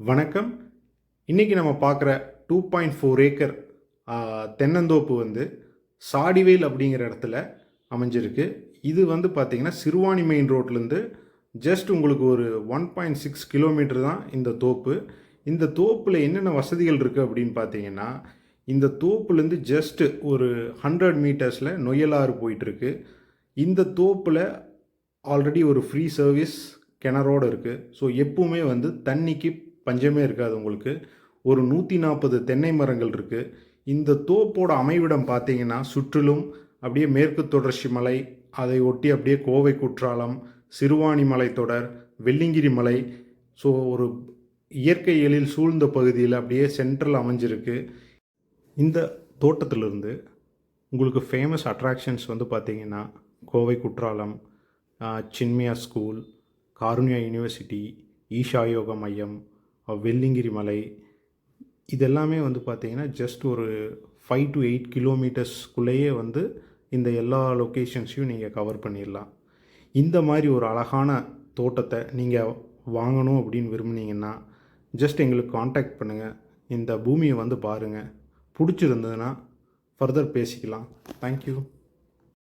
வணக்கம். இன்றைக்கி நம்ம பார்க்குற 2.4 ஏக்கர் தென்னந்தோப்பு வந்து சாடிவேல் அப்படிங்கிற இடத்துல அமைஞ்சிருக்கு. இது வந்து பார்த்திங்கன்னா சிறுவாணி மெயின் ரோட்லேருந்து ஜஸ்ட் உங்களுக்கு ஒரு 1.6 கிலோமீட்டர் தான் இந்த தோப்பு. இந்த தோப்பில் என்னென்ன வசதிகள் இருக்குது அப்படின்னு பார்த்தீங்கன்னா, இந்த தோப்புலேருந்து ஜஸ்ட்டு ஒரு 100 மீட்டர்ஸில் நொய்யலாறு போயிட்டுருக்கு. இந்த தோப்பில் ஆல்ரெடி ஒரு ஃப்ரீ சர்வீஸ் கிணறோடு இருக்குது. ஸோ எப்பவுமே வந்து தண்ணிக்கு பஞ்சமே இருக்காது உங்களுக்கு. ஒரு 140 தென்னை மரங்கள் இருக்குது. இந்த தோப்போட அமைவிடம் பார்த்தீங்கன்னா சுற்றிலும் அப்படியே மேற்கு தொடர்ச்சி மலை, அதை ஒட்டி அப்படியே கோவை குற்றாலம், சிறுவாணி மலைத்தொடர், வெள்ளிங்கிரி மலை. ஸோ ஒரு இயற்கை எழில் சூழ்ந்த பகுதியில் அப்படியே சென்ட்ரல் அமைஞ்சிருக்கு. இந்த தோட்டத்திலிருந்து உங்களுக்கு ஃபேமஸ் அட்ராக்ஷன்ஸ் வந்து பார்த்திங்கன்னா கோவை குற்றாலம், சின்மயா ஸ்கூல், காருண்யா யூனிவர்சிட்டி, ஈஷா யோகா மையம், வெள்ளிங்கிரி மலை, இதெல்லாமே வந்து பார்த்திங்கன்னா ஜஸ்ட் ஒரு 5 to 8 கிலோமீட்டர்ஸ்குள்ளேயே வந்து இந்த எல்லா லொக்கேஷன்ஸையும் நீங்கள் கவர் பண்ணிடலாம். இந்த மாதிரி ஒரு அழகான தோட்டத்தை நீங்கள் வாங்கணும் அப்படின்னு விரும்புனீங்கன்னா ஜஸ்ட் எங்களுக்கு காண்டாக்ட் பண்ணுங்கள். இந்த பூமியை வந்து பாருங்கள். பிடிச்சிருந்ததுன்னா ஃபர்தர் பேசிக்கலாம். தேங்க்யூ.